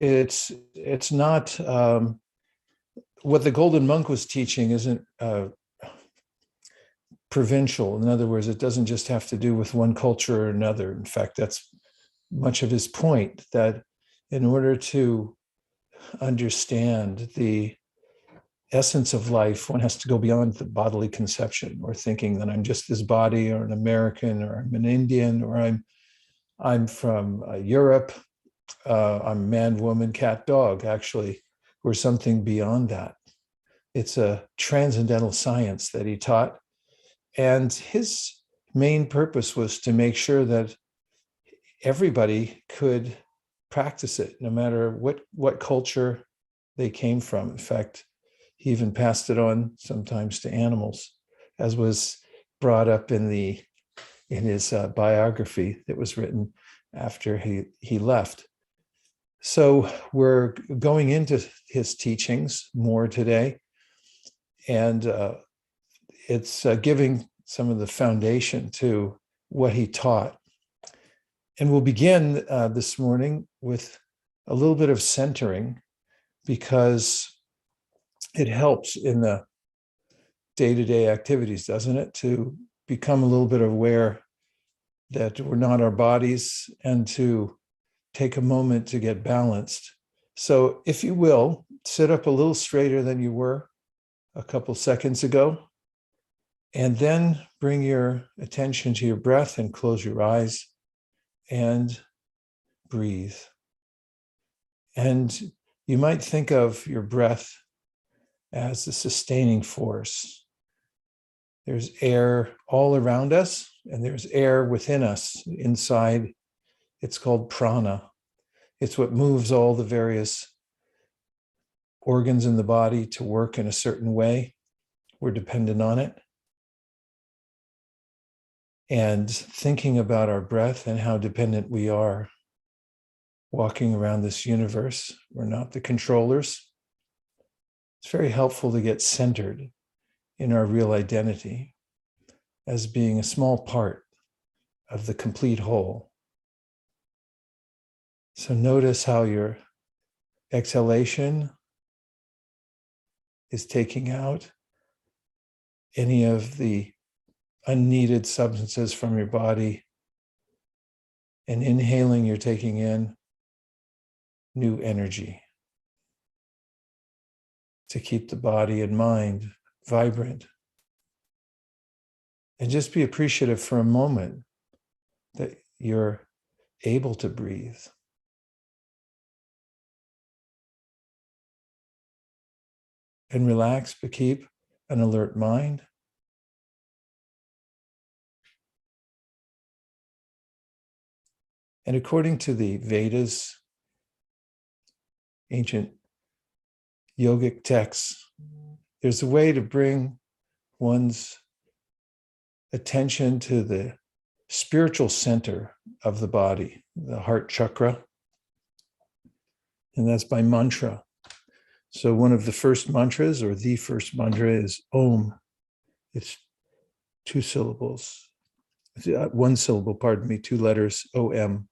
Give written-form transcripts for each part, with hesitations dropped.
it's not what the Golden Monk was teaching isn't provincial. In other words, it doesn't just have to do with one culture or another. In fact, that's much of his point, that in order to understand the essence of life, one has to go beyond the bodily conception or thinking that I'm just this body or an American or I'm an Indian or I'm from Europe. I'm man, woman, cat, dog, actually, or something beyond that. It's a transcendental science that he taught. And his main purpose was to make sure that everybody could practice it, no matter what culture they came from. In fact, he even passed it on sometimes to animals, as was brought up in his biography that was written after he left. So we're going into his teachings more today, and it's giving some of the foundation to what he taught. And we'll begin this morning with a little bit of centering, because it helps in the day-to-day activities, doesn't it, to become a little bit aware that we're not our bodies and to take a moment to get balanced. So if you will, sit up a little straighter than you were a couple seconds ago, and then bring your attention to your breath and close your eyes and breathe. And you might think of your breath as a sustaining force. There's air all around us, and there's air within us inside. It's called prana. It's what moves all the various organs in the body to work in a certain way. We're dependent on it. And thinking about our breath and how dependent we are walking around this universe, we're not the controllers. It's very helpful to get centered in our real identity as being a small part of the complete whole. So notice how your exhalation is taking out any of the unneeded substances from your body. And inhaling, you're taking in new energy to keep the body and mind vibrant. And just be appreciative for a moment that you're able to breathe. And relax, but keep an alert mind. And according to the Vedas, ancient yogic texts, there's a way to bring one's attention to the spiritual center of the body, the heart chakra, and that's by mantra. So one of the first mantras, or the first mantra, is Om. It's two syllables. One syllable, pardon me, two letters, O-M.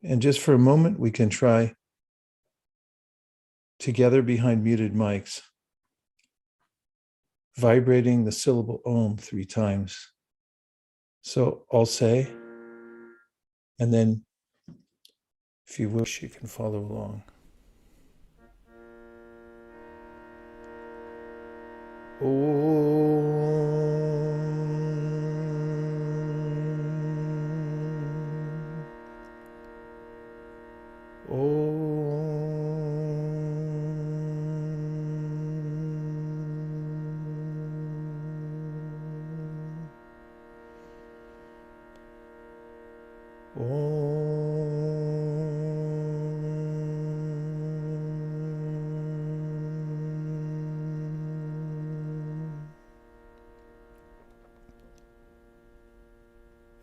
And just for a moment, we can try together behind muted mics, vibrating the syllable Om 3 times. So I'll say, and then if you wish, you can follow along.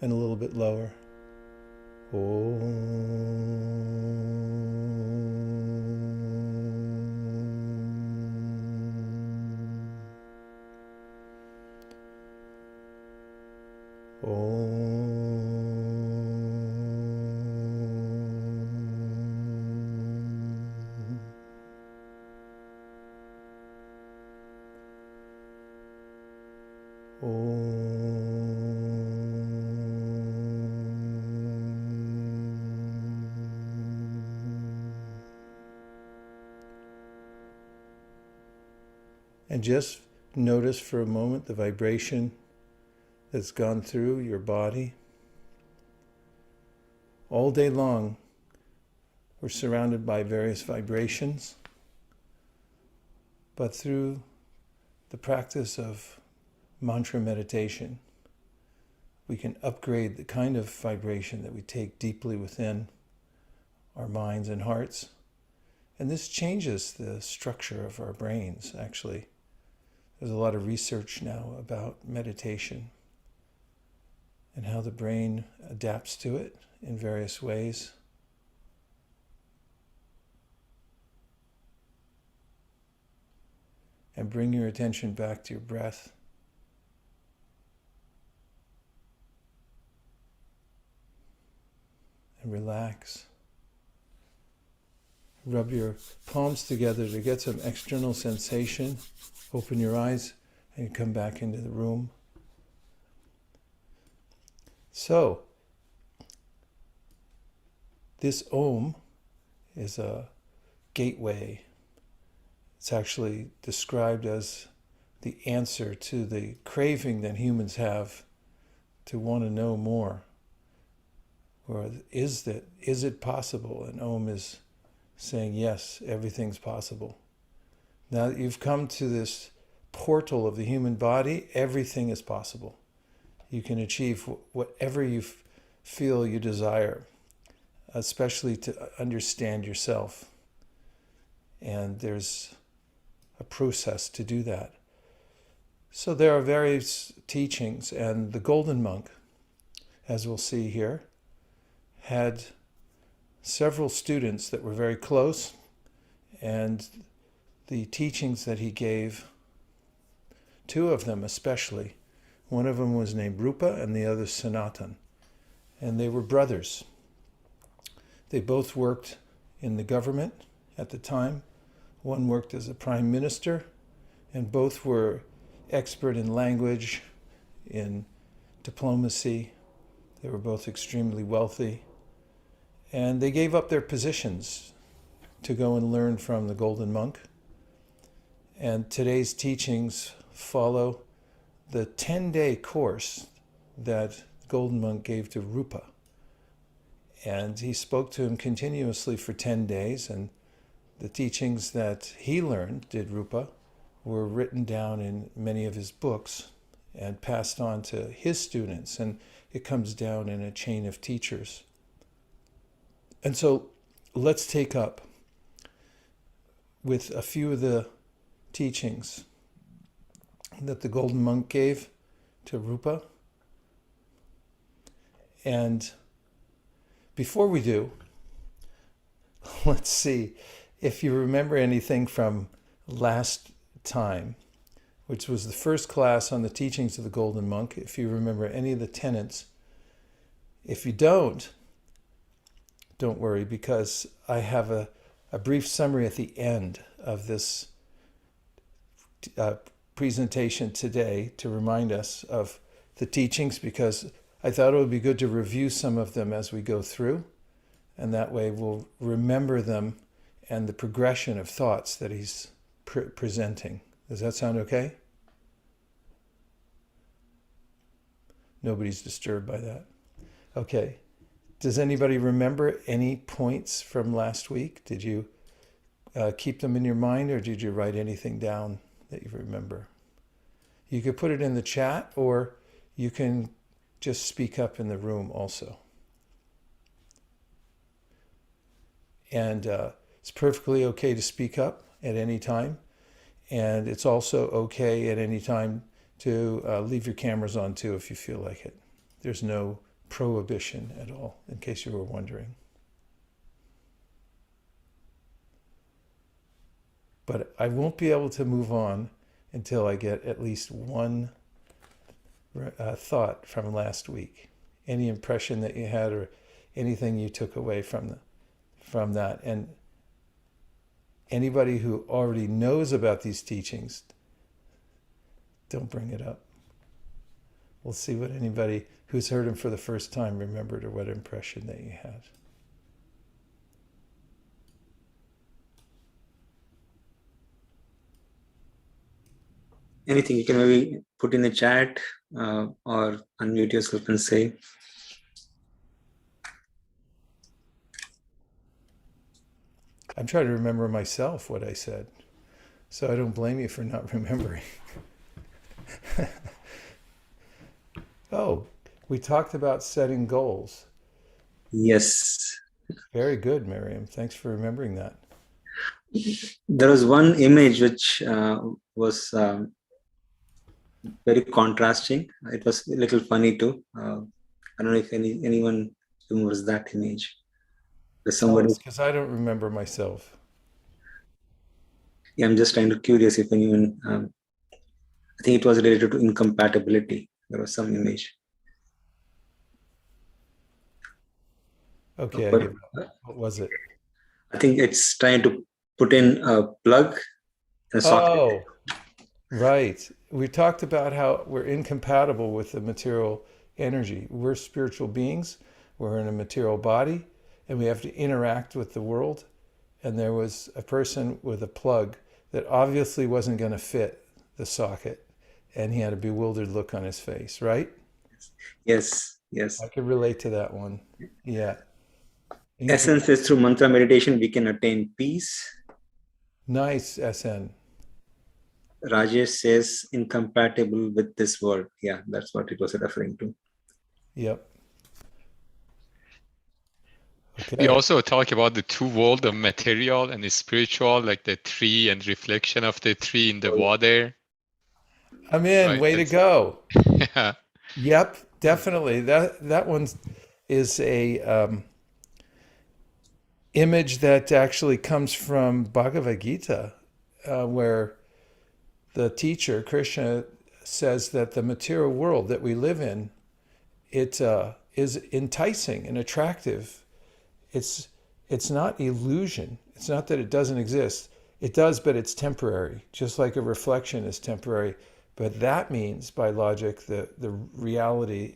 And a little bit lower. Om. And just notice for a moment the vibration that's gone through your body. All day long, we're surrounded by various vibrations, but through the practice of mantra meditation, we can upgrade the kind of vibration that we take deeply within our minds and hearts. And this changes the structure of our brains, actually. There's a lot of research now about meditation and how the brain adapts to it in various ways. And bring your attention back to your breath. And relax. Rub your palms together to get some external sensation. Open your eyes and come back into the room. So, this Om is a gateway. It's actually described as the answer to the craving that humans have to want to know more. Or is it possible? And Om is saying, yes, everything's possible. Now that you've come to this portal of the human body, everything is possible. You can achieve whatever you feel you desire, especially to understand yourself. And there's a process to do that. So there are various teachings, and the Golden Monk, as we'll see here, had several students that were very close, and the teachings that he gave, two of them especially, one of them was named Rupa and the other Sanatan, and they were brothers. They both worked in the government at the time. One worked as a prime minister, and both were expert in language, in diplomacy. They were both extremely wealthy. And they gave up their positions to go and learn from the Golden Monk. And today's teachings follow the 10-day course that the Golden Monk gave to Rupa. And he spoke to him continuously for 10 days, and the teachings that he learned, did Rupa, were written down in many of his books and passed on to his students, and it comes down in a chain of teachers. And so let's take up with a few of the teachings that the Golden Monk gave to Rupa. And before we do, let's see if you remember anything from last time, which was the first class on the teachings of the Golden Monk, if you remember any of the tenets. If you don't worry, because I have a brief summary at the end of this presentation today to remind us of the teachings, because I thought it would be good to review some of them as we go through, and that way we'll remember them and the progression of thoughts that he's presenting. Does that sound okay? Nobody's disturbed by that. Okay. Does anybody remember any points from last week? Did you keep them in your mind, or did you write anything down that you remember? You could put it in the chat, or you can just speak up in the room also. And it's perfectly okay to speak up at any time. And it's also okay at any time to leave your cameras on too if you feel like it. There's no prohibition at all, in case you were wondering. But I won't be able to move on until I get at least one thought from last week. Any impression that you had, or anything you took away from that. And anybody who already knows about these teachings, don't bring it up. We'll see what anybody who's heard them for the first time remembered, or what impression that you had. Anything you can maybe put in the chat or unmute yourself and say. I'm trying to remember myself what I said, so I don't blame you for not remembering. Oh, we talked about setting goals. Yes. Very good, Miriam. Thanks for remembering that. There was one image which was very contrasting. It was a little funny too. I don't know if anyone remembers that image. There's Tell somebody. us, because I don't remember myself. Yeah, I'm just trying to curious if anyone. I think it was related to incompatibility. There was some image, Okay, I but give up. What was it? I think it's trying to put in a plug in a socket. Oh, right. We talked about how we're incompatible with the material energy. We're spiritual beings, we're in a material body, and we have to interact with the world. And there was a person with a plug that obviously wasn't going to fit the socket, and he had a bewildered look on his face, right? Yes, yes. I could relate to that one. Yeah. Essence is through mantra meditation we can attain peace. Nice, SN. Rajesh says incompatible with this world. Yeah, that's what it was referring to. Yep. We Okay. also talk about the two world of material and the spiritual, like the tree and reflection of the tree in the water. I'm in. Right. Way to go. Yeah. Yep, definitely. That one is a image that actually comes from Bhagavad Gita, where the teacher Krishna says that the material world that we live in it is enticing and attractive. It's it's not illusion. It's not that it doesn't exist. It does, but it's temporary, just like a reflection is temporary. But that means, by logic, the reality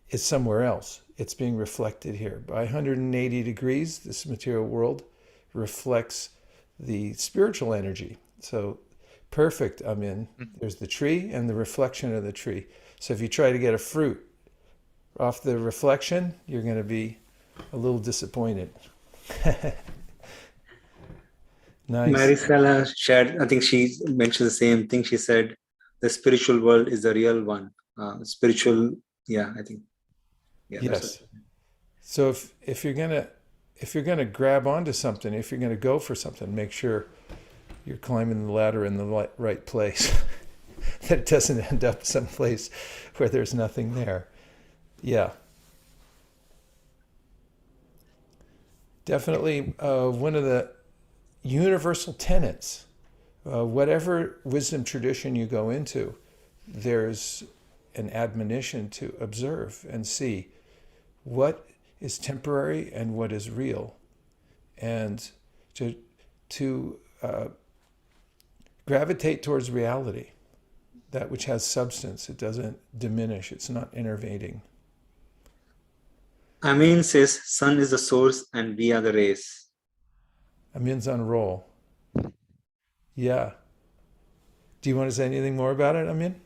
is somewhere else. It's being reflected here. By 180 degrees, this material world reflects the spiritual energy. So perfect, I'm in. There's the tree and the reflection of the tree. So if you try to get a fruit off the reflection, you're going to be a little disappointed. Nice. Marisela shared, I think she mentioned the same thing. She said, the spiritual world is the real one. Spiritual, yeah, I think, yeah, that's what. Yes. So if you're gonna grab onto something, if you're gonna go for something, make sure you're climbing the ladder in the right place. That it doesn't end up someplace where there's nothing there. Yeah, definitely one of the universal tenets. Whatever wisdom tradition you go into, there's an admonition to observe and see what is temporary and what is real, and to to gravitate towards reality, that which has substance. It doesn't diminish. It's not enervating. Amin says, sun is the source and we are the rays. Amin's on a roll. Yeah. Do you want to say anything more about it, Amin?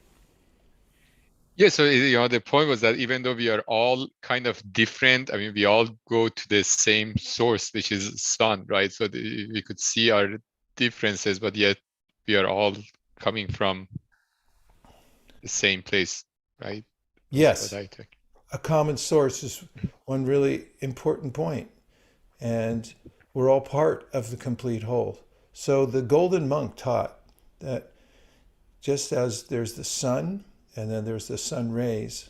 Yeah, so the point was that even though we are all kind of different, I mean, we all go to the same source, which is sun, right? So we could see our differences, but yet we are all coming from the same place, right? That's what Yes. I think. A common source is one really important point, and we're all part of the complete whole. So the golden monk taught that just as there's the sun and then there's the sun rays,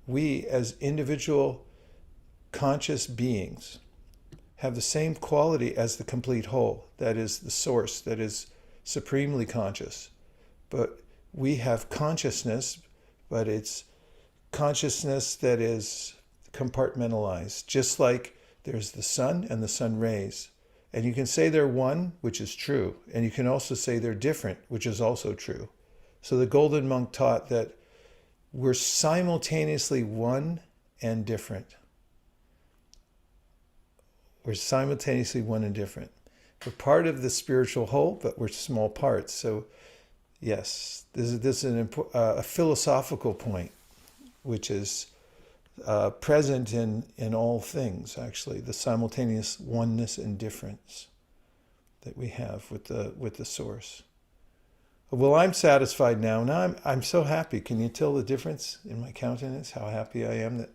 we as individual conscious beings have the same quality as the complete whole, that is the source that is supremely conscious. But we have consciousness, but it's consciousness that is compartmentalized, just like there's the sun and the sun rays. And you can say they're one, which is true. And you can also say they're different, which is also true. So the golden monk taught that we're simultaneously one and different. We're simultaneously one and different. We're part of the spiritual whole, but we're small parts. So Yes, this is a philosophical point, which is present in all things, actually, the simultaneous oneness and difference that we have with the source. Well, I'm satisfied now. Now I'm so happy. Can you tell the difference in my countenance? How happy I am that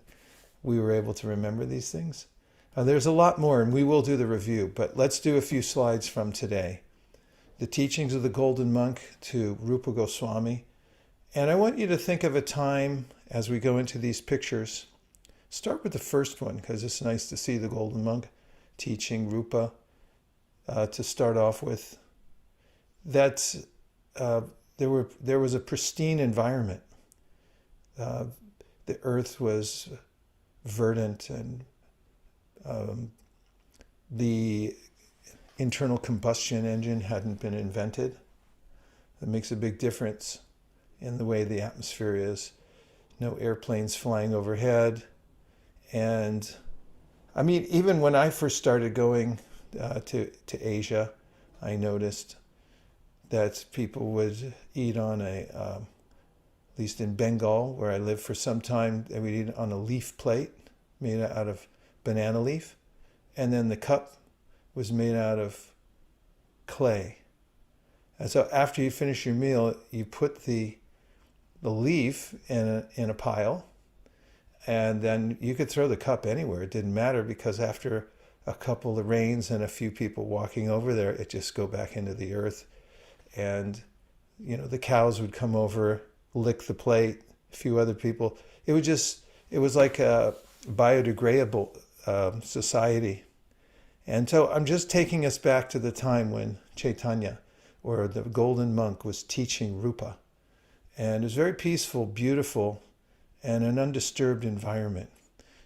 we were able to remember these things. There's a lot more, and we will do the review. But let's do a few slides from today. The teachings of the Golden Monk to Rupa Goswami. And I want you to think of a time as we go into these pictures. Start with the first one, because it's nice to see the Golden Monk teaching Rupa to start off with. That's there was a pristine environment. The earth was verdant, and the internal combustion engine hadn't been invented. That makes a big difference in the way the atmosphere is. No airplanes flying overhead. And I mean, even when I first started going to Asia, I noticed that people would eat on at least in Bengal, where I lived for some time, they would eat on a leaf plate made out of banana leaf. And then the cup was made out of clay. And so after you finish your meal, you put the leaf in a pile, and then you could throw the cup anywhere. It didn't matter, because after a couple of rains and a few people walking over there, it just go back into the earth. And the cows would come over, lick the plate, a few other people. It was like a biodegradable society. And so I'm just taking us back to the time when Chaitanya, or the Golden Monk, was teaching Rupa. And it was very peaceful, beautiful, and an undisturbed environment.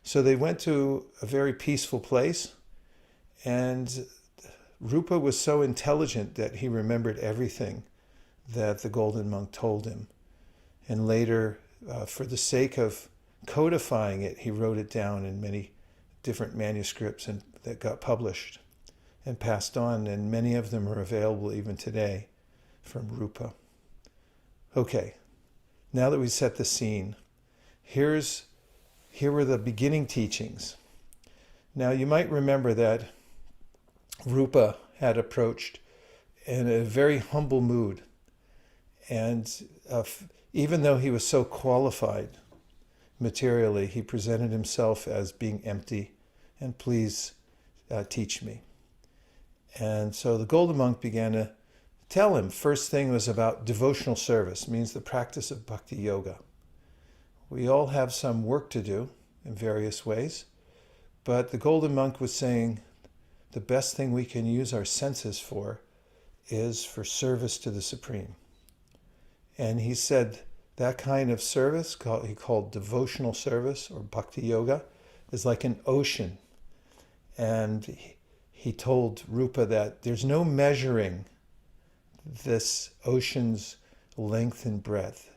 So they went to a very peaceful place, and Rupa was so intelligent that he remembered everything that the Golden Monk told him. And later, for the sake of codifying it, he wrote it down in many different manuscripts that got published and passed on, and many of them are available even today from Rupa. Okay, now that we've set the scene, here were the beginning teachings. Now you might remember that Rupa had approached in a very humble mood, and even though he was so qualified materially, he presented himself as being empty, and please teach me. And so the Golden Monk began to tell him. First thing was about devotional service, means the practice of bhakti yoga. We all have some work to do in various ways, but the Golden Monk was saying the best thing we can use our senses for is for service to the Supreme. And he said that kind of service, he called devotional service or bhakti yoga, is like an ocean. And he told Rupa that there's no measuring this ocean's length and breadth.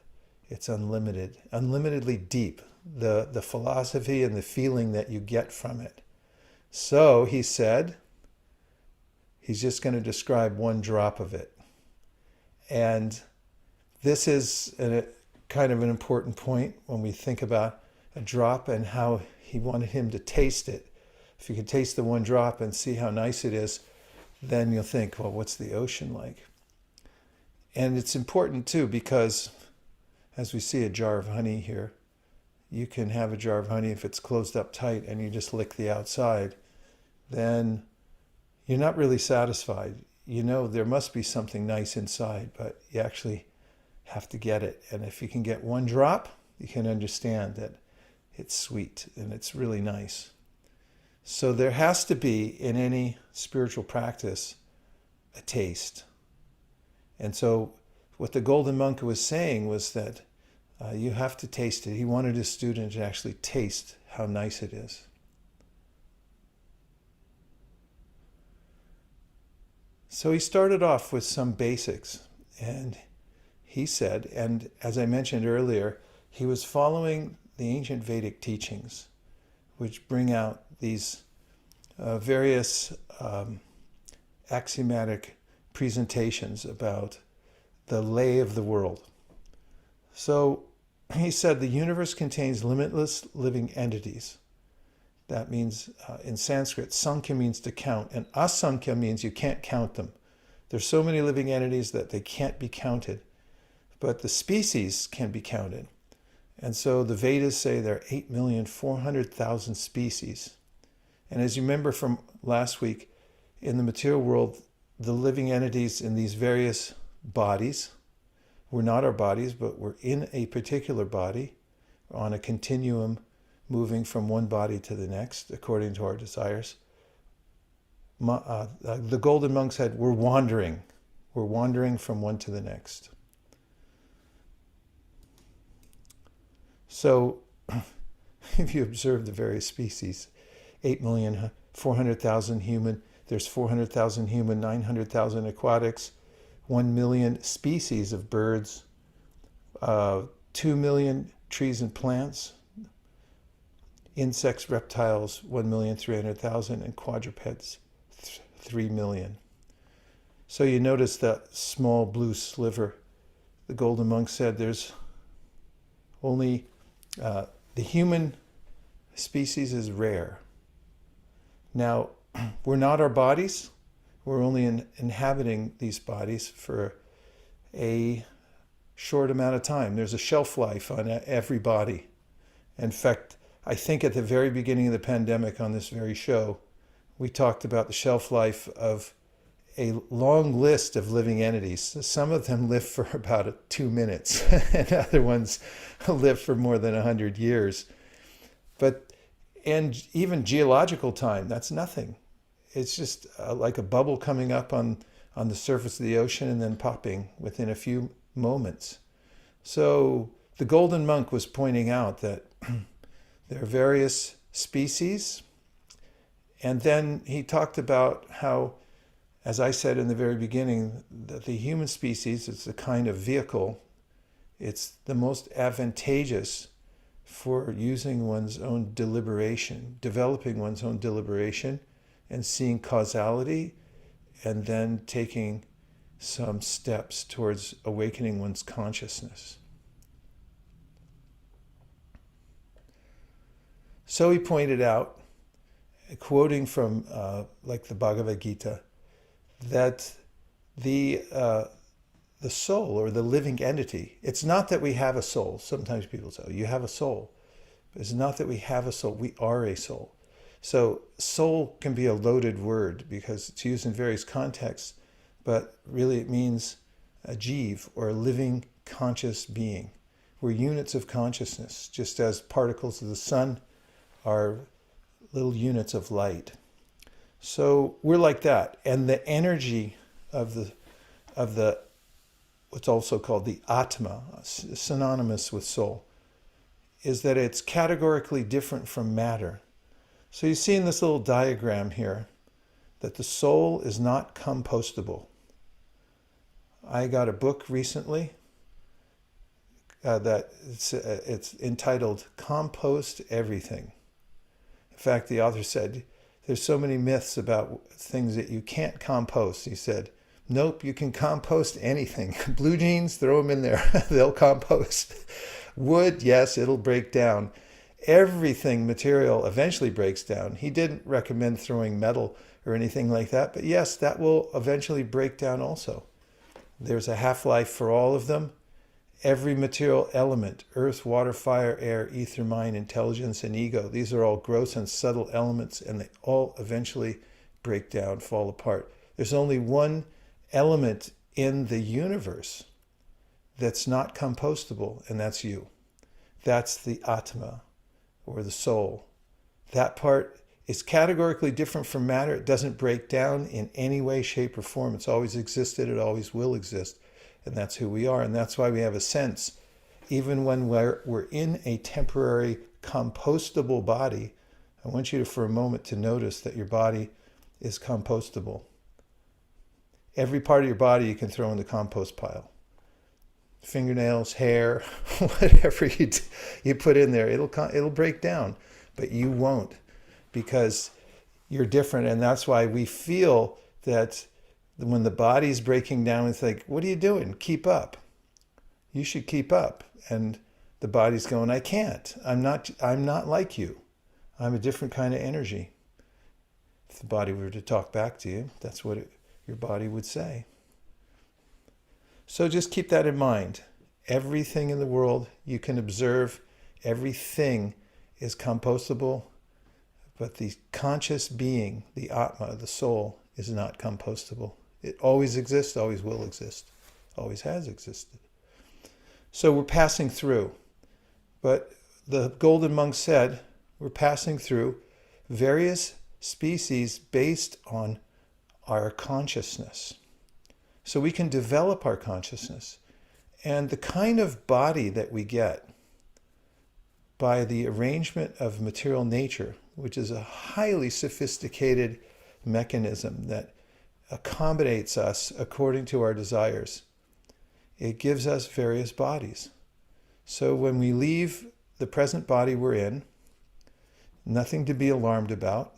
It's unlimited, unlimitedly deep, the philosophy and the feeling that you get from it. So he said, he's just going to describe one drop of it. And this is kind of an important point when we think about a drop and how he wanted him to taste it. If you can taste the one drop and see how nice it is, then you'll think, well, what's the ocean like? And it's important too, because as we see a jar of honey here, you can have a jar of honey if it's closed up tight and you just lick the outside, then you're not really satisfied. You know there must be something nice inside, but you actually have to get it. And if you can get one drop, you can understand that it's sweet and it's really nice. So there has to be, in any spiritual practice, a taste. And so what the Golden Monk was saying was that you have to taste it. He wanted his student to actually taste how nice it is. So he started off with some basics, and he said, and as I mentioned earlier, he was following the ancient Vedic teachings, which bring out these various axiomatic presentations about the lay of the world. So he said the universe contains limitless living entities. That means in Sanskrit, sankhya means to count, and asankhya means you can't count them. There's so many living entities that they can't be counted, but the species can be counted. And so the Vedas say there are 8,400,000 species. And as you remember from last week, in the material world, the living entities in these various bodies, we're not our bodies, but we're in a particular body on a continuum moving from one body to the next according to our desires. The golden monk said, we're wandering from one to the next. So if you observe the various species, 8,400,000 human, there's 400,000 human, 900,000 aquatics, 1 million species of birds, 2 million trees and plants, insects, reptiles, 1,300,000, and quadrupeds, 3 million. So you notice that small blue sliver. The golden monk said there's only the human species is rare. Now, we're not our bodies. We're only inhabiting these bodies for a short amount of time. There's a shelf life on every body. In fact, I think at the very beginning of the pandemic on this very show, we talked about the shelf life of a long list of living entities. Some of them live for about 2 minutes, and other ones live for more than 100 years. And even geological time, that's nothing. It's just like a bubble coming up on the surface of the ocean and then popping within a few moments. So the golden monk was pointing out that there are various species, and then he talked about how, as I said in the very beginning, that the human species is a kind of vehicle. It's the most advantageous for using one's own deliberation, developing one's own deliberation, and seeing causality, and then taking some steps towards awakening one's consciousness. So he pointed out, quoting from like the Bhagavad Gita, that the soul, or the living entity, it's not that we have a soul. Sometimes people say, oh, you have a soul. It's not that we have a soul. We are a soul. So soul can be a loaded word because it's used in various contexts, but really it means a jiv, or a living conscious being. We're units of consciousness, just as particles of the sun are little units of light. So we're like that. And the energy of the what's also called the Atma, synonymous with soul, is that it's categorically different from matter. So you see in this little diagram here that the soul is not compostable. I got a book recently that it's entitled Compost Everything. In fact, the author said, there's so many myths about things that you can't compost. He said, nope, you can compost anything. Blue jeans, throw them in there. They'll compost. Wood, yes, it'll break down. Everything material eventually breaks down. He didn't recommend throwing metal or anything like that, but yes, that will eventually break down also. There's a half-life for all of them. Every material element, earth, water, fire, air, ether, mind, intelligence, and ego, these are all gross and subtle elements, and they all eventually break down, fall apart. There's only one element in the universe that's not compostable, and that's you. That's the Atma, or the soul. That part is categorically different from matter. It doesn't break down in any way, shape, or form. It's always existed. It always will exist. And that's who we are. And that's why we have a sense, even when we're in a temporary compostable body. I want you to, for a moment, to notice that your body is compostable. Every part of your body you can throw in the compost pile. Fingernails, hair, whatever you put in there, it'll break down, but you won't, because you're different. And that's why we feel that when the body's breaking down, it's like, what are you doing? Keep up. You should keep up. And the body's going, I can't. I'm not like you. I'm a different kind of energy. If the body were to talk back to you, that's what your body would say. So just keep that in mind. Everything in the world you can observe, everything is compostable, but the conscious being, the Atma, the soul, is not compostable. It always exists, always will exist, always has existed. So we're passing through. But the golden monk said, we're passing through various species based on our consciousness. So we can develop our consciousness. And the kind of body that we get by the arrangement of material nature, which is a highly sophisticated mechanism that accommodates us according to our desires, it gives us various bodies. So when we leave the present body we're in, nothing to be alarmed about.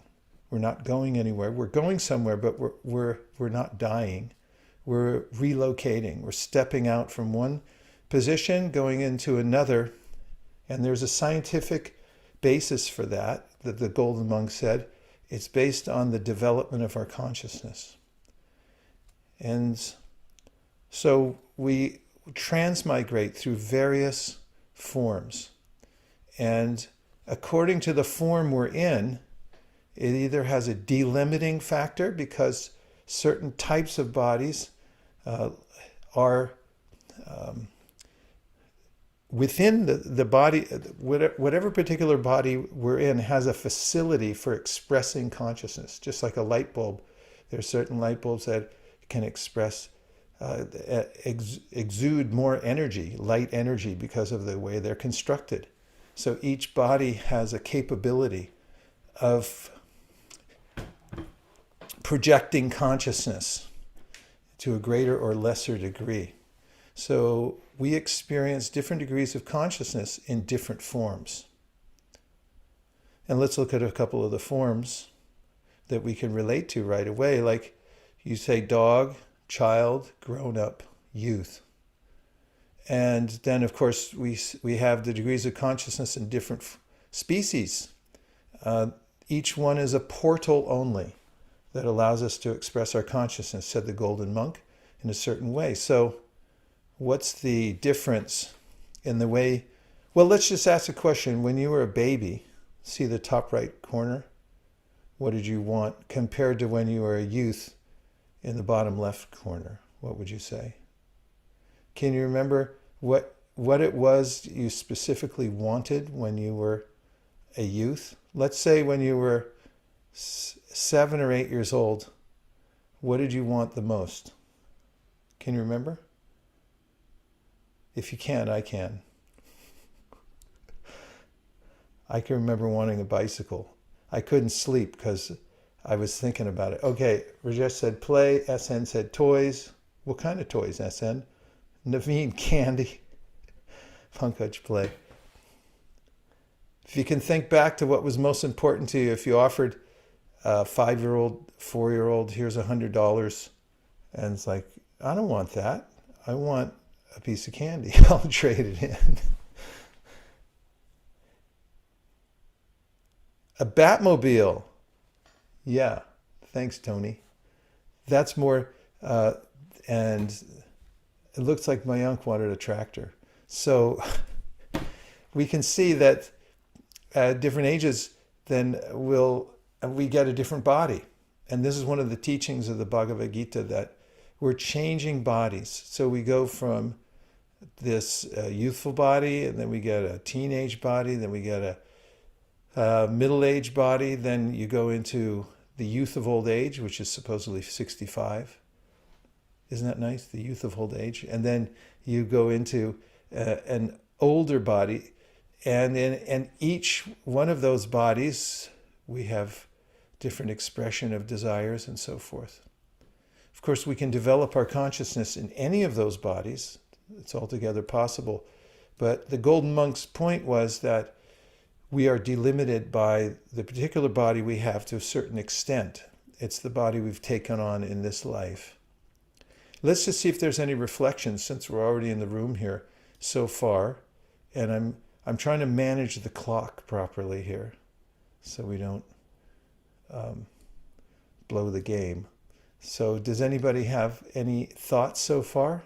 We're not going anywhere. We're going somewhere, but we're not dying. We're relocating. We're stepping out from one position, going into another. And there's a scientific basis for that the golden monk said. It's based on the development of our consciousness. And so we transmigrate through various forms. And according to the form we're in, it either has a delimiting factor because certain types of bodies are within the body, whatever particular body we're in has a facility for expressing consciousness. Just like a light bulb, there are certain light bulbs that can exude more energy, light energy, because of the way they're constructed. So each body has a capability of projecting consciousness to a greater or lesser degree. So we experience different degrees of consciousness in different forms. And let's look at a couple of the forms that we can relate to right away. Like you say dog, child, grown-up, youth. And then, of course, we have the degrees of consciousness in different species. Each one is a portal only that allows us to express our consciousness, said the golden monk, in a certain way. So what's the difference in the way? Well, let's just ask a question. When you were a baby, see the top right corner? What did you want compared to when you were a youth in the bottom left corner? What would you say? Can you remember what it was you specifically wanted when you were a youth? Let's say when you were 7 or 8 years old, what did you want the most? Can you remember? If you can't, I can. I can remember wanting a bicycle. I couldn't sleep because I was thinking about it. Okay, Rajesh said play. SN said toys. What kind of toys, SN? Naveen, candy. Pankaj, play. If you can think back to what was most important to you, if you offered a 5-year-old, 4-year-old, here's $100, and it's like, I don't want that. I want a piece of candy. I'll trade it in. A Batmobile. Yeah, thanks, Tony. That's more, and it looks like my uncle wanted a tractor. So we can see that at different ages, then we get a different body. And this is one of the teachings of the Bhagavad Gita, that we're changing bodies. So we go from this youthful body, and then we get a teenage body, then we get a middle-aged body, then you go into the youth of old age, which is supposedly 65. Isn't that nice? The youth of old age. And then you go into an older body, and in each one of those bodies, we have different expression of desires and so forth. Of course, we can develop our consciousness in any of those bodies. It's altogether possible. But the golden monk's point was that we are delimited by the particular body we have to a certain extent. It's the body we've taken on in this life. Let's just see if there's any reflections since we're already in the room here so far. And I'm trying to manage the clock properly here so we don't blow the game. So does anybody have any thoughts so far?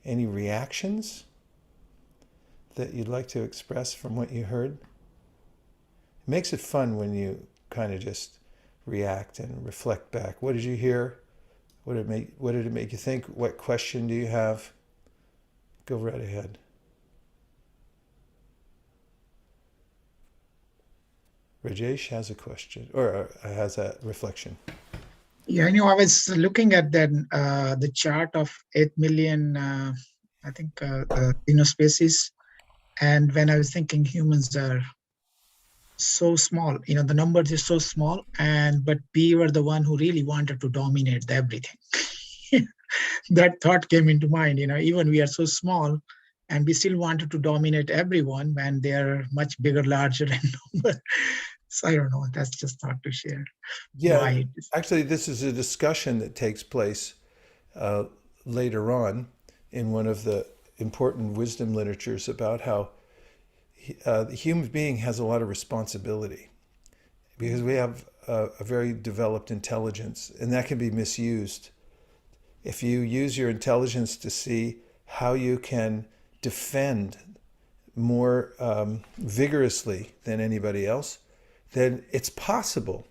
Any reactions that you'd like to express from what you heard? It makes it fun when you kind of just react and reflect back. What did you hear? What did it make you think? What question do you have? Go right ahead. Rajesh has a question or has a reflection. Yeah, I was looking at the chart of 8 million, I think, species, and when I was thinking humans are so small, the numbers is so small, but we were the one who really wanted to dominate everything. That thought came into mind. Even we are so small, and we still wanted to dominate everyone when they are much bigger, larger in number. So I don't know. That's just thought to share. Yeah, actually, this is a discussion that takes place later on in one of the important wisdom literatures about how the human being has a lot of responsibility because we have a very developed intelligence, and that can be misused. If you use your intelligence to see how you can defend more vigorously than anybody else, then it's possible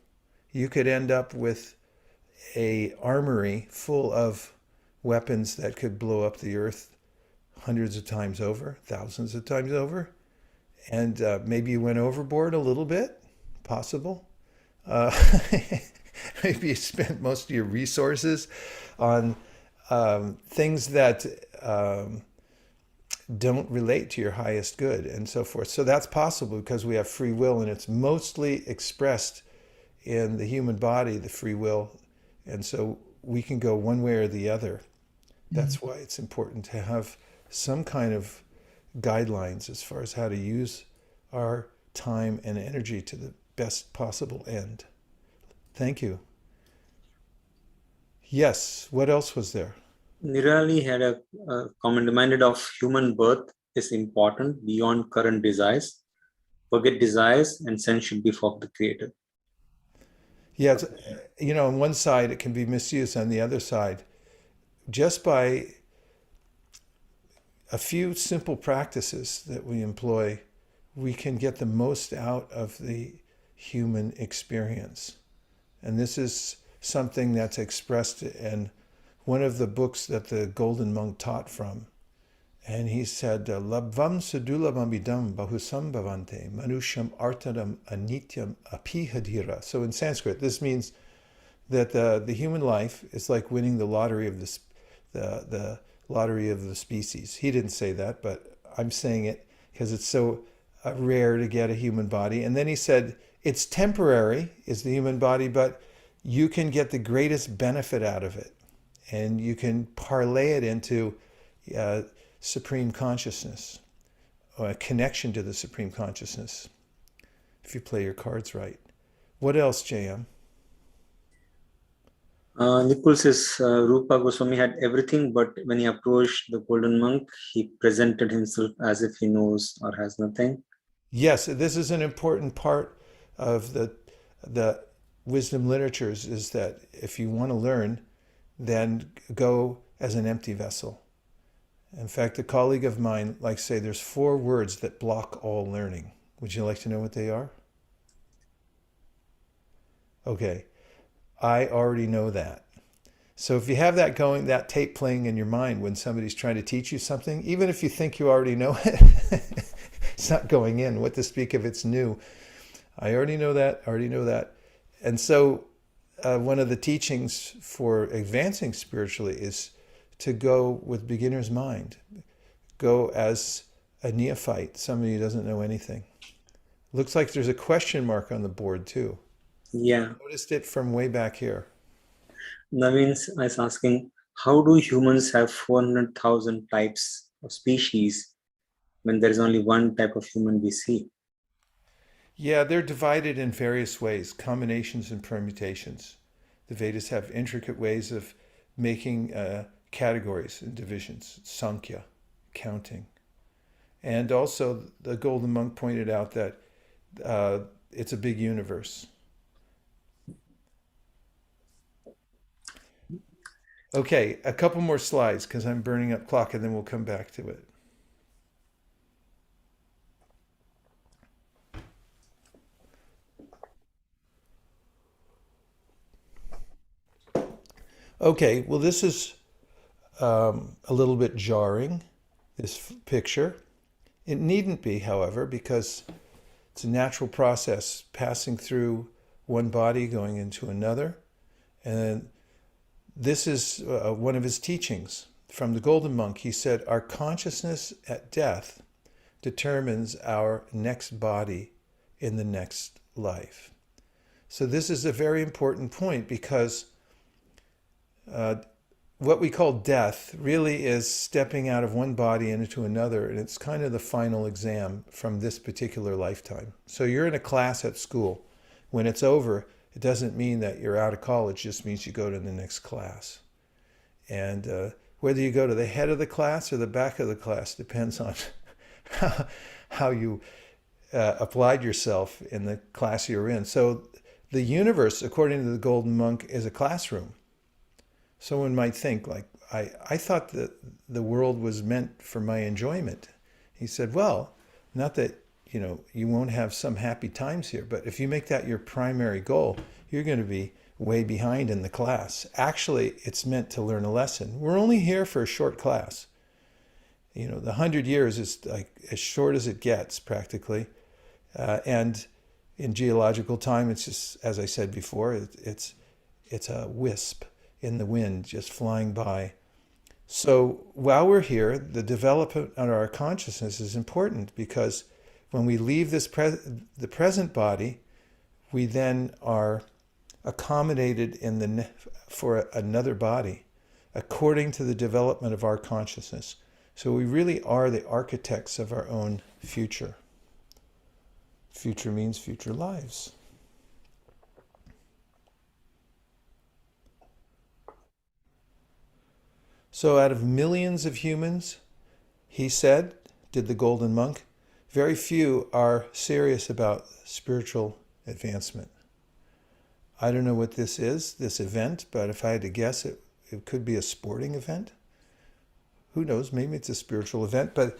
you could end up with a armory full of weapons that could blow up the earth hundreds of times over, thousands of times over. And maybe you went overboard a little bit, possible. Maybe you spent most of your resources on things that don't relate to your highest good and so forth. So that's possible because we have free will, and it's mostly expressed in the human body, the free will. And so we can go one way or the other. That's why it's important to have some kind of guidelines as far as how to use our time and energy to the best possible end. Thank you. Yes, what else was there? Nirali had a comment reminded of human birth is important beyond current desires. Forget desires and sense should be for the creator. Yeah, on one side it can be misused, on the other side, just by a few simple practices that we employ, we can get the most out of the human experience. And this is something that's expressed in one of the books that the Golden Monk taught from. And he said, Labvam sadulabamidam bahusam bhavante manusham artadam anityam apihadhira. So in Sanskrit, this means that the human life is like winning the lottery of the lottery of the species. He didn't say that, but I'm saying it because it's so rare to get a human body. And then he said, it's temporary, is the human body, but you can get the greatest benefit out of it. And you can parlay it into supreme consciousness, or a connection to the supreme consciousness, if you play your cards right. What else, JM? Nipul says Rupa Goswami had everything, but when he approached the Golden Monk, he presented himself as if he knows or has nothing. Yes, this is an important part of the wisdom literatures, is that if you want to learn, then go as an empty vessel. In fact, a colleague of mine likes to say there's 4 words that block all learning. Would you like to know what they are? Okay, I already know that. So if you have that going, that tape playing in your mind when somebody's trying to teach you something, even if you think you already know it, it's not going in. What to speak of it's new. I already know that. And so one of the teachings for advancing spiritually is to go with beginner's mind. Go as a neophyte, somebody who doesn't know anything. Looks like there's a question mark on the board too. Yeah. I noticed it from way back here. Naveen is asking, how do humans have 400,000 types of species when there is only one type of human we see? Yeah, they're divided in various ways, combinations and permutations. The Vedas have intricate ways of making categories and divisions, Sankhya, counting. And also, the Golden Monk pointed out that it's a big universe. Okay, a couple more slides because I'm burning up clock, and then we'll come back to it. Okay, well, this is a little bit jarring, this picture. It needn't be, however, because it's a natural process passing through one body, going into another. And this is one of his teachings from the Golden Monk. He said, our consciousness at death determines our next body in the next life. So this is a very important point because what we call death really is stepping out of one body into another, and it's kind of the final exam from this particular lifetime. So you're in a class at school. When it's over, it doesn't mean that you're out of college, it just means you go to the next class. And whether you go to the head of the class or the back of the class depends on how you applied yourself in the class you're in. So the universe, according to the Golden Monk, is a classroom. Someone might think, like, I thought that the world was meant for my enjoyment. He said, well, not that, you won't have some happy times here, but if you make that your primary goal, you're going to be way behind in the class. Actually, it's meant to learn a lesson. We're only here for a short class. The 100 years is like as short as it gets, practically. And in geological time, it's just, as I said before, it's a wisp in the wind just flying by. So while we're here, the development of our consciousness is important because when we leave the present body, we then are accommodated for another body according to the development of our consciousness. So we really are the architects of our own future. Future means future lives. So out of millions of humans, he said, did the Golden Monk, very few are serious about spiritual advancement. I don't know what this is, this event, but if I had to guess, it could be a sporting event. Who knows, maybe it's a spiritual event, but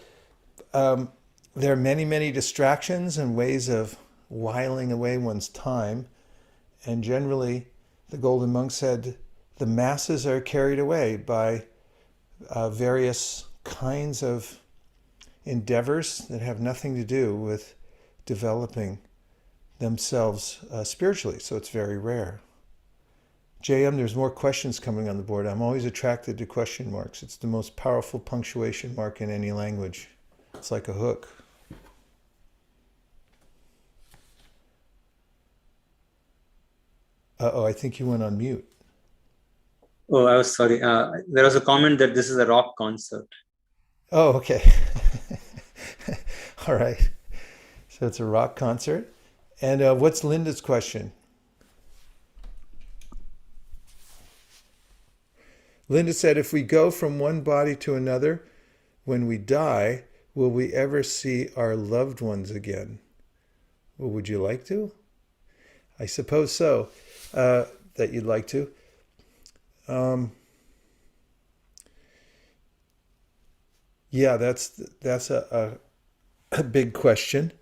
there are many, many distractions and ways of whiling away one's time. And generally, the Golden Monk said, the masses are carried away by various kinds of endeavors that have nothing to do with developing themselves spiritually. So it's very rare. JM, there's more questions coming on the board. I'm always attracted to question marks. It's the most powerful punctuation mark in any language. It's like a hook. Uh-oh, I think you went on mute. Oh, I was sorry. There was a comment that this is a rock concert. Oh, okay. All right. So it's a rock concert. And what's Linda's question? Linda said, if we go from one body to another, when we die, will we ever see our loved ones again? Well, would you like to? I suppose so, that you'd like to. Yeah, that's a big question.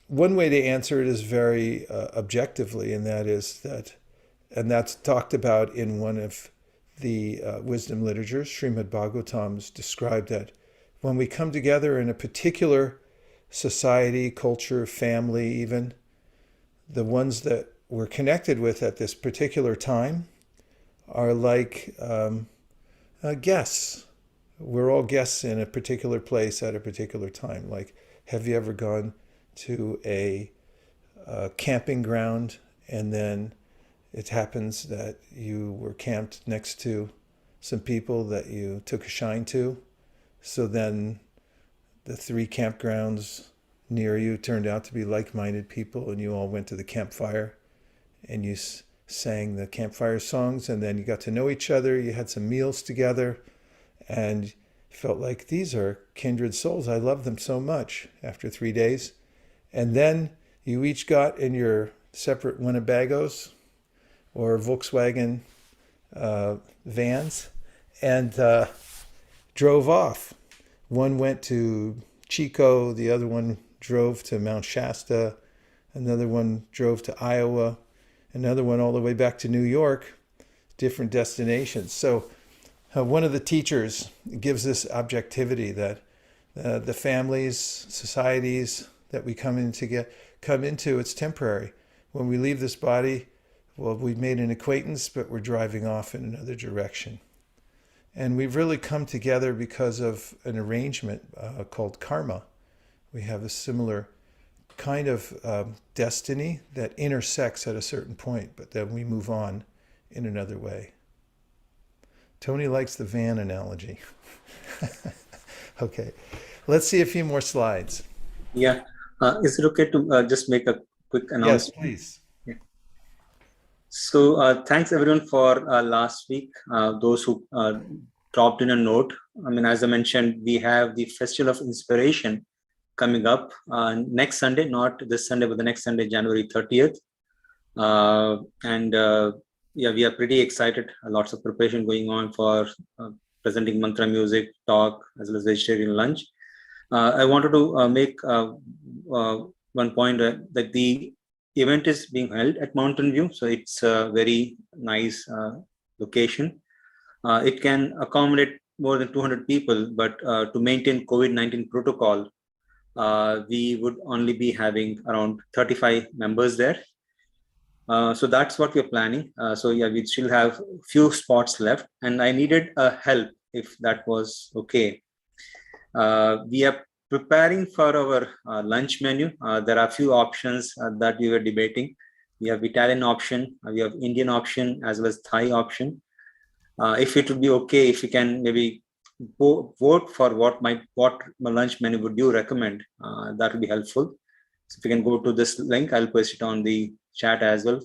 One way to answer it is very objectively, and that's talked about in one of the wisdom literatures. Srimad Bhagavatam's described that when we come together in a particular society, culture, family even, the ones that we're connected with at this particular time are like guests. We're all guests in a particular place at a particular time. Like, have you ever gone to a camping ground and then it happens that you were camped next to some people that you took a shine to? So then the 3 campgrounds near you turned out to be like-minded people and you all went to the campfire and you sang the campfire songs, and then you got to know each other. You had some meals together, and felt like these are kindred souls. I love them so much after 3 days. And then you each got in your separate Winnebagos or Volkswagen vans and drove off. One went to Chico, the other one drove to Mount Shasta, another one drove to Iowa, another one all the way back to New York, different destinations. So one of the teachers gives this objectivity that the families, societies that we come into, it's temporary. When we leave this body, well, we've made an acquaintance, but we're driving off in another direction. And we've really come together because of an arrangement called karma. We have a similar kind of destiny that intersects at a certain point, but then we move on in another way. Tony likes the van analogy. Okay, let's see a few more slides. Yeah. Is it okay to just make a quick announcement? Yes, please. Yeah. So thanks everyone for last week, those who dropped in a note. I mean, as I mentioned, we have the Festival of Inspiration coming up next Sunday, not this Sunday, but the next Sunday, January 30th. Yeah, we are pretty excited. Lots of preparation going on for presenting mantra music, talk, as well as vegetarian lunch. I wanted to make one point that the event is being held at Mountain View, so it's a very nice location. It can accommodate more than 200 people, but to maintain COVID-19 protocol, we would only be having around 35 members there. So that's what we're planning. So yeah, we still have few spots left, and I needed help if that was okay. We are preparing for our lunch menu. There are a few options that we were debating. We have Italian option, we have Indian option, as well as Thai option. If it would be okay, if you can maybe vote for what my lunch menu would you recommend, that would be helpful. So if you can go to this link, I'll post it on the chat as well,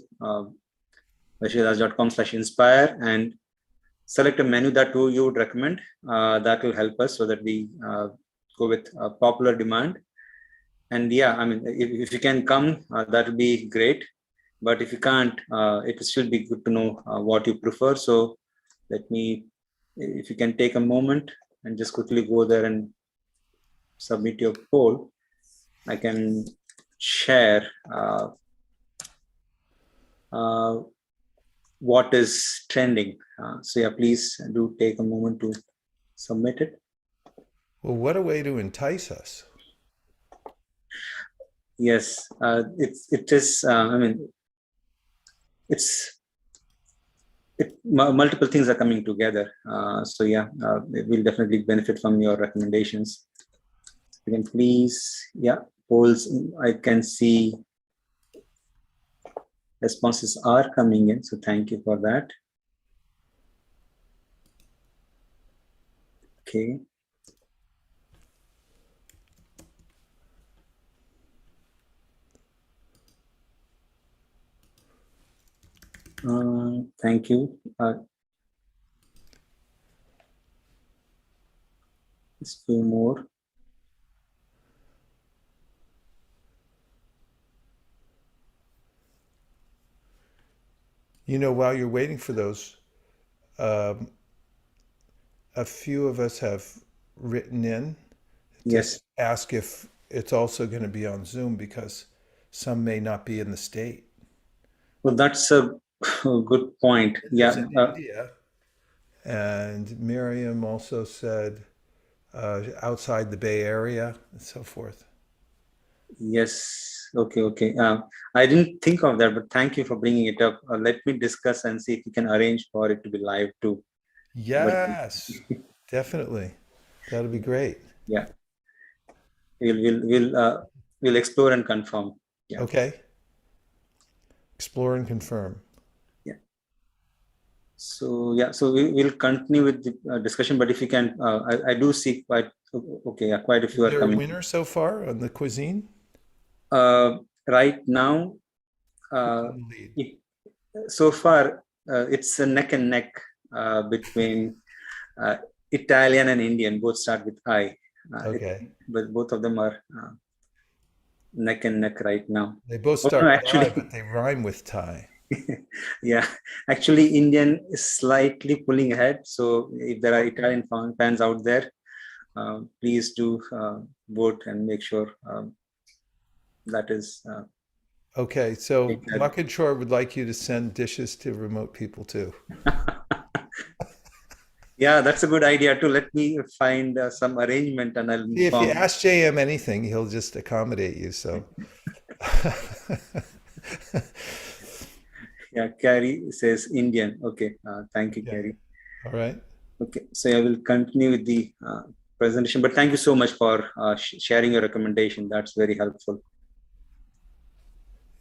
vaishyadas.com/inspire, and select a menu that you would recommend. That will help us so that we go with popular demand. And yeah, I mean, if you can come, that would be great. But if you can't, it will still be good to know what you prefer. So let me, if you can take a moment and just quickly go there and submit your poll, I can share what is trending. So yeah, please do take a moment to submit it. Well, what a way to entice us. Yes, it is. I mean, multiple things are coming together. So yeah, we'll definitely benefit from your recommendations. You can please, yeah, polls. I can see responses are coming in, so thank you for that. Okay. Thank you. Just few more. You know, while you're waiting for those, a few of us have written in to Yes. ask if it's also going to be on Zoom because some may not be in the state. Well, that's a good point. There's Yeah. in India. And Miriam also said outside the Bay Area and so forth. Yes. Okay. I didn't think of that, but thank you for bringing it up. Let me discuss and see if we can arrange for it to be live too. Yes, definitely. That'll be great. Yeah. We'll explore and confirm. Yeah. Okay. Explore and confirm. Yeah. So yeah, so we'll continue with the discussion, but if you can, I do see quite a few Is are there a coming. winner so far on the cuisine? Right now, Who's in the lead? So far, it's a neck and neck between Italian and Indian. Both start with I. Okay. But both of them are neck and neck right now. They both Oh, start no, with I, actually, but they rhyme with tie. yeah, actually, Indian is slightly pulling ahead. So if there are Italian fans out there, please do vote and make sure that is. Okay, so Take that. Muckenshore would like you to send dishes to remote people too. Yeah, that's a good idea too. Let me find some arrangement and I'll See, if you inform. ask JM anything, he'll just accommodate you. So, Yeah, Carrie says Indian. Okay, thank you, yeah. Carrie. All right. Okay, so I will continue with the presentation, but thank you so much for sharing your recommendation. That's very helpful.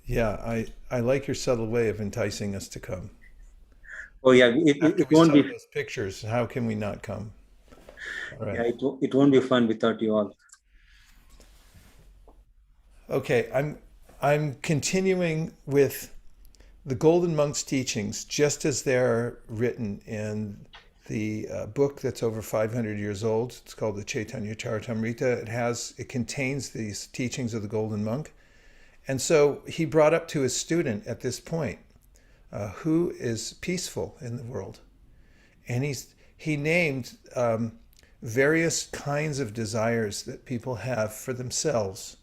Yeah, I like your subtle way of enticing us to come. Oh yeah, After it we won't saw be. those pictures, how can we not come? All Yeah, right. it won't be fun without you all. Okay, I'm continuing with the Golden Monk's teachings, just as they're written in the book that's over 500 years old. It's called the Chaitanya Charitamrita. It contains these teachings of the Golden Monk. And so he brought up to his student at this point, who is peaceful in the world? And he named various kinds of desires that people have for themselves.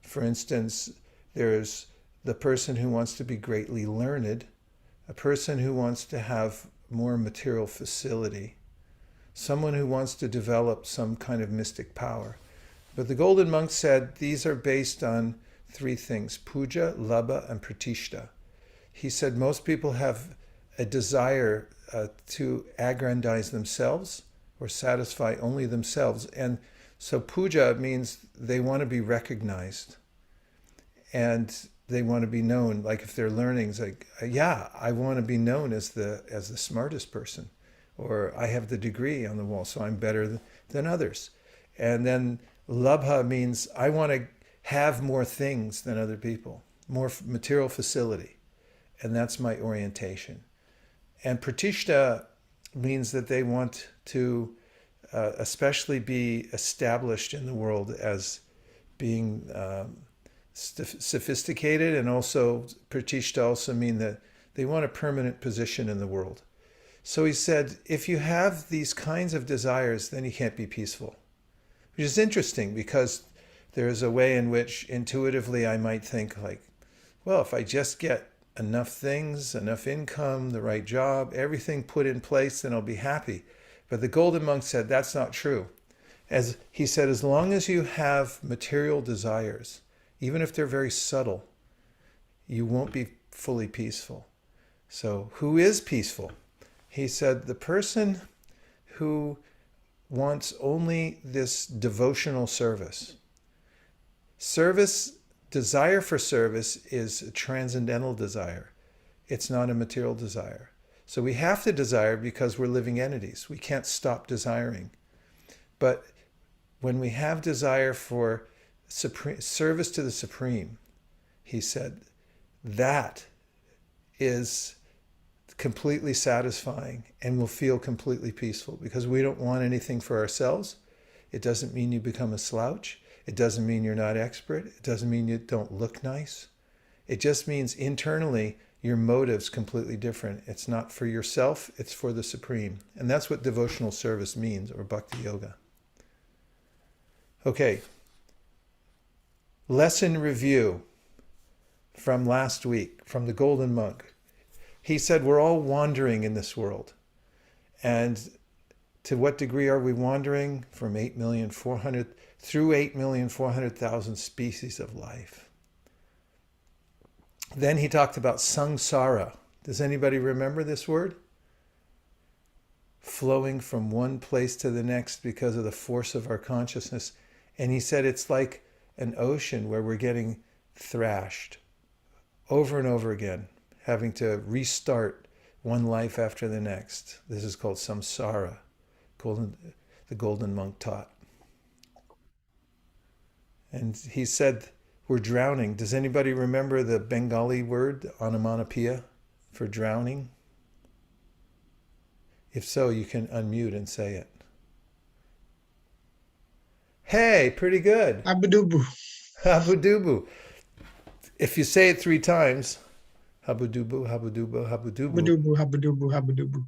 For instance, there's the person who wants to be greatly learned, a person who wants to have more material facility, someone who wants to develop some kind of mystic power. But the Golden Monk said these are based on three things: puja, labha, and pratishta. He said most people have a desire to aggrandize themselves or satisfy only themselves. And so puja means they want to be recognized and they want to be known. Like if they're learning, it's like, yeah, I want to be known as the smartest person, or I have the degree on the wall, so I'm better than others. And then labha means I want to have more things than other people, more material facility, and that's my orientation. And pratishta means that they want to especially be established in the world as being sophisticated, and also pratishta also mean that they want a permanent position in the world. So he said, if you have these kinds of desires, then you can't be peaceful, which is interesting because there is a way in which intuitively I might think like, well, if I just get enough things, enough income, the right job, everything put in place, then I'll be happy. But the Golden Monk said that's not true. As he said, as long as you have material desires, even if they're very subtle, you won't be fully peaceful. So who is peaceful? He said the person who wants only this devotional service. Desire for service is a transcendental desire. It's not a material desire. So we have to desire because we're living entities. We can't stop desiring. But when we have desire for service to the Supreme, he said, that is completely satisfying and will feel completely peaceful because we don't want anything for ourselves. It doesn't mean you become a slouch. It doesn't mean you're not expert. It doesn't mean you don't look nice. It just means internally your motive's completely different. It's not for yourself, it's for the Supreme. And that's what devotional service means, or bhakti yoga. Okay. Lesson review from last week from the Golden Monk. He said we're all wandering in this world. And to what degree are we wandering? From 8,400,000 through 8,400,000 species of life. Then he talked about samsara. Does anybody remember this word? Flowing from one place to the next because of the force of our consciousness. And he said it's like an ocean where we're getting thrashed over and over again, having to restart one life after the next. This is called samsara, the Golden Monk taught. And he said we're drowning. Does anybody remember the Bengali word onomatopoeia? for drowning? If so, you can unmute and say it. Hey, pretty good. Abudubu. Habudubu. If you say it 3 times, habudubu, habudubu, habudubu, Habudubu, habudubu, habudubu.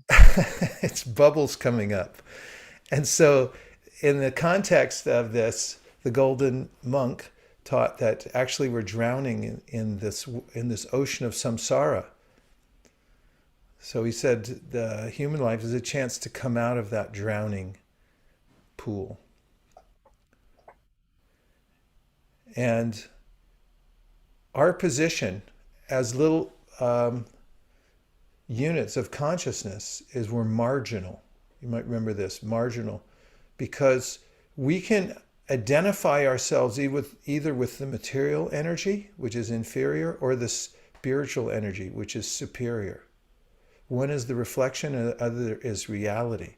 it's bubbles coming up. And so, in the context of this, the golden monk taught that actually we're drowning in this ocean of samsara. So he said the human life is a chance to come out of that drowning pool. And our position as little units of consciousness is we're marginal. You might remember this, marginal, because we can identify ourselves either with the material energy, which is inferior, or the spiritual energy, which is superior. One is the reflection, and the other is reality.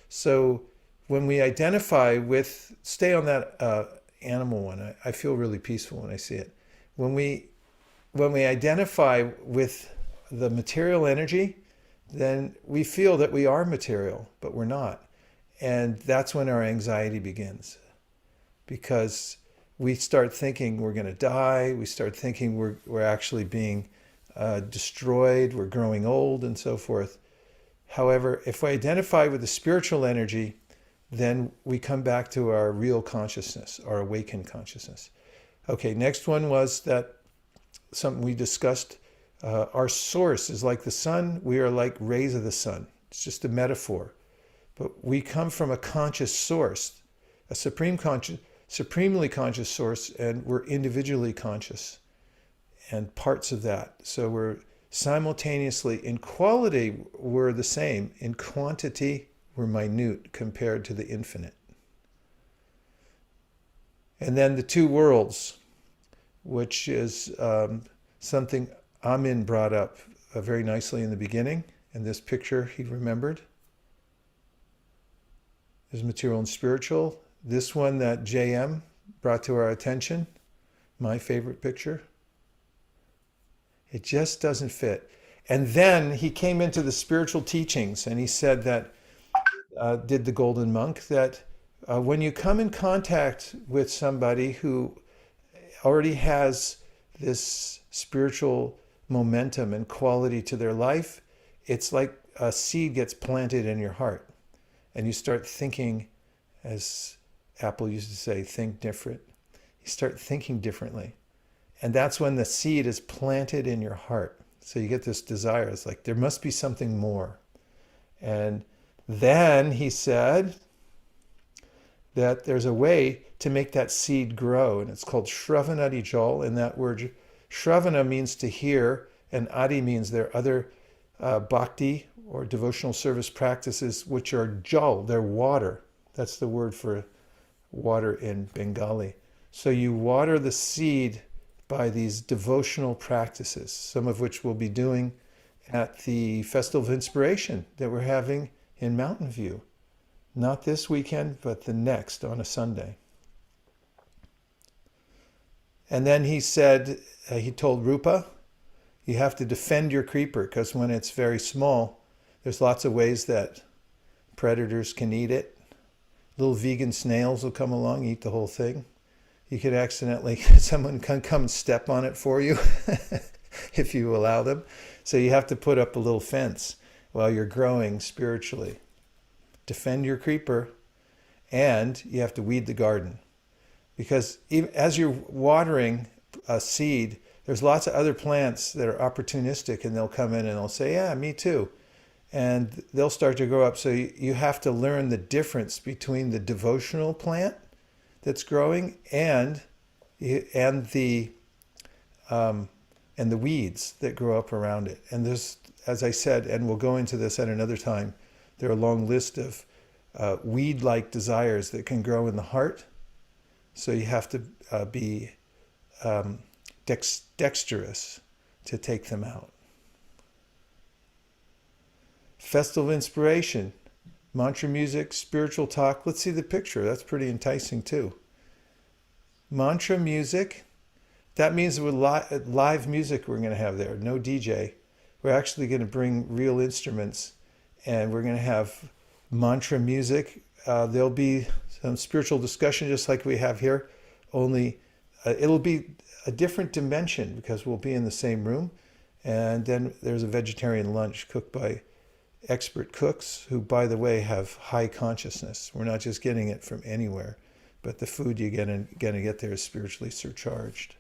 So when we identify with, stay on that animal one, I feel really peaceful when I see it. When we identify with the material energy, then we feel that we are material, but we're not. And that's when our anxiety begins. Because we start thinking we're going to die, we start thinking we're actually being destroyed, we're growing old, and so forth. However, if we identify with the spiritual energy, then we come back to our real consciousness, our awakened consciousness. Okay, next one was that something we discussed. Our source is like the sun. We are like rays of the sun. It's just a metaphor. But we come from a conscious source, a supremely conscious source, and we're individually conscious and parts of that. So we're simultaneously, in quality, we're the same. In quantity, we're minute compared to the infinite. And then the 2 worlds, which is something Amin brought up very nicely in the beginning. In this picture, he remembered. There's material and spiritual. This one that JM brought to our attention, my favorite picture. It just doesn't fit. And then he came into the spiritual teachings and he said that, did the golden monk, that when you come in contact with somebody who already has this spiritual momentum and quality to their life, it's like a seed gets planted in your heart. And you start thinking, as Apple used to say, think different. You start thinking differently. And that's when the seed is planted in your heart. So you get this desire. It's like, there must be something more. And then he said that there's a way to make that seed grow. And it's called Shravanadi Jal. And that word, Shravana, means to hear. And Adi means there are other bhakti or devotional service practices, which are jal, they're water. That's the word for water in Bengali. So you water the seed by these devotional practices, some of which we'll be doing at the Festival of Inspiration that we're having in Mountain View. Not this weekend, but the next on a Sunday. And then he said, he told Rupa, you have to defend your creeper, because when it's very small, there's lots of ways that predators can eat it. Little vegan snails will come along, eat the whole thing. You could accidentally, someone can come and step on it for you if you allow them. So you have to put up a little fence while you're growing spiritually. Defend your creeper, and you have to weed the garden. Because even as you're watering a seed, there's lots of other plants that are opportunistic, and they'll come in and they'll say, yeah, me too. And they'll start to grow up. So you have to learn the difference between the devotional plant that's growing and the weeds that grow up around it. And there's, as I said, and we'll go into this at another time, there are a long list of weed-like desires that can grow in the heart. So you have to be dexterous to take them out. Festival of Inspiration, mantra music, spiritual talk. Let's see the picture. That's pretty enticing too. Mantra music, that means with live music we're going to have there. No DJ. we're actually going to bring real instruments, and we're going to have mantra music. There'll be some spiritual discussion just like we have here, only it'll be a different dimension because we'll be in the same room. And then there's a vegetarian lunch cooked by expert cooks who, by the way, have high consciousness. We're not just getting it from anywhere, but the food you're going to get there is spiritually surcharged.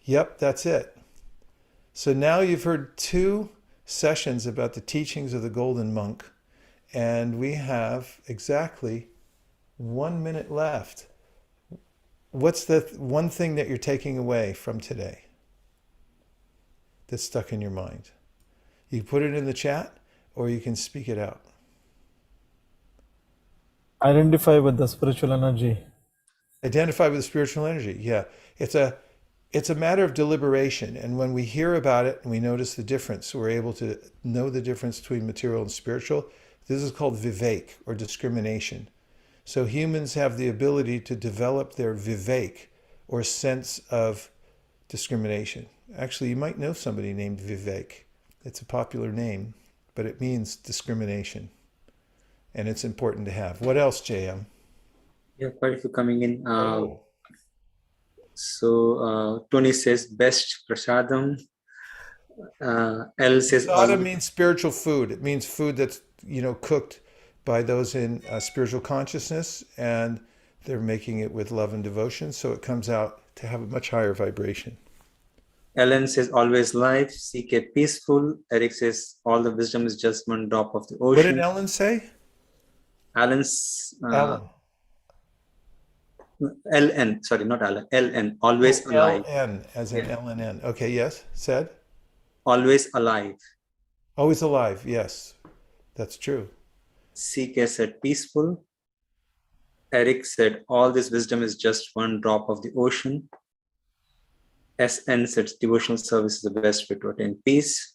Yep, that's it. So now you've heard 2 sessions about the teachings of the Golden Monk, and we have exactly 1 minute left. What's the one thing that you're taking away from today that's stuck in your mind? You put it in the chat, or you can speak it out. Identify with the spiritual energy. Identify with the spiritual energy. Yeah, it's a matter of deliberation, and when we hear about it and we notice the difference, we're able to know the difference between material and spiritual. This is called vivek, or discrimination. So humans have the ability to develop their vivek, or sense of discrimination. Actually, you might know somebody named Vivek. It's a popular name, but it means discrimination, and it's important to have. What else, JM? Yeah, quite a few coming in. So Tony says best prasadam. L says Prasada means spiritual food. It means food that's cooked by those in spiritual consciousness, and they're making it with love and devotion, so it comes out to have a much higher vibration. Ellen says always life. CK peaceful. Eric says all the wisdom is just one drop of the ocean. What did Ellen say? Alan's Ellen. LN, sorry, not Alan. LN, always alive. LN, as in LNN. Okay, yes. Said? Always alive. Always alive, yes. That's true. CK said peaceful. Eric said all this wisdom is just one drop of the ocean. SN said devotional service is the best way to attain peace.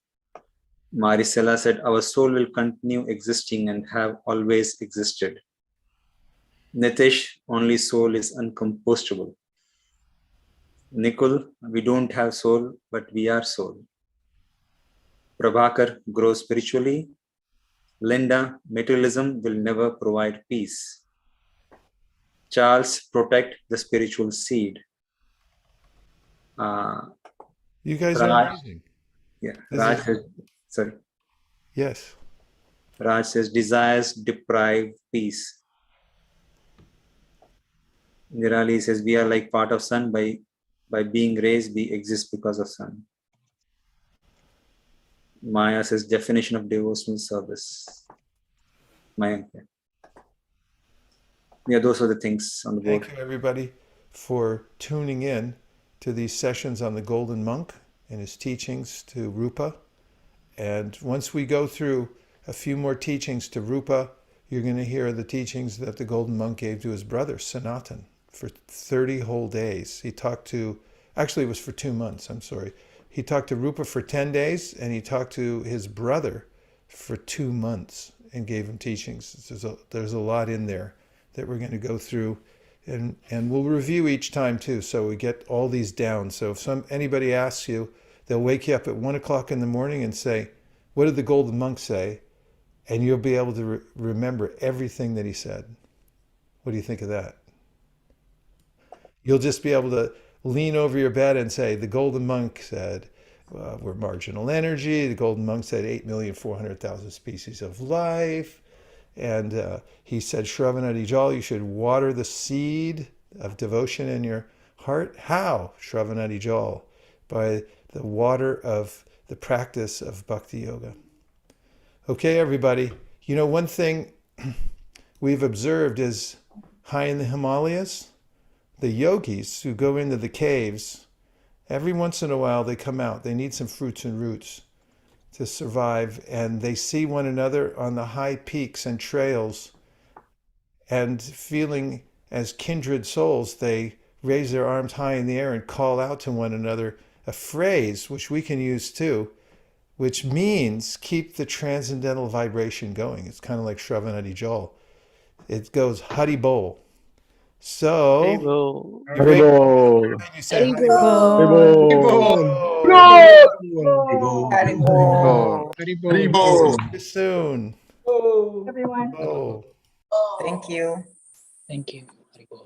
Maricela said our soul will continue existing and have always existed. Nitish, only soul is uncompostable. Nikul, we don't have soul, but we are soul. Prabhakar, grow spiritually. Linda, materialism will never provide peace. Charles, protect the spiritual seed. You guys are Raj, amazing. yeah, Raj says, sorry. Yes. Raj says desires deprive peace. Nirali says we are like part of sun. By being raised, we exist because of sun. Maya says definition of devotional service. Maya. Yeah, those are the things on the board. Thank you, everybody, for tuning in to these sessions on the Golden Monk and his teachings to Rupa. And once we go through a few more teachings to Rupa, you're going to hear the teachings that the Golden Monk gave to his brother, Sanatan, for 30 whole days. He talked to, actually it was for 2 months, I'm sorry. He talked to Rupa for 10 days, and he talked to his brother for 2 months and gave him teachings. There's a lot in there that we're going to go through, and we'll review each time too, so we get all these down. So if anybody asks you, they'll wake you up at 1 o'clock in the morning and say, what did the Golden Monk say? And you'll be able to remember everything that he said. What do you think of that? You'll just be able to lean over your bed and say, the Golden Monk said, we're marginal energy. The Golden Monk said 8,400,000 species of life. And he said, Shravanadi Jal, you should water the seed of devotion in your heart. How? Shravanadi Jal, by the water of the practice of Bhakti Yoga. Okay, everybody. You know, one thing we've observed is high in the Himalayas, the yogis who go into the caves, every once in a while they come out. They need some fruits and roots to survive, and they see one another on the high peaks and trails, and feeling as kindred souls, they raise their arms high in the air and call out to one another a phrase which we can use too, which means keep the transcendental vibration going. It's kind of like Shravanadi Jal. It goes Hari Bol. So, Haribo. you say Hari Bol. Haribo. Haribol. Haribol. See you soon. Everyone. Oh. Thank you. Thank you. Haribol.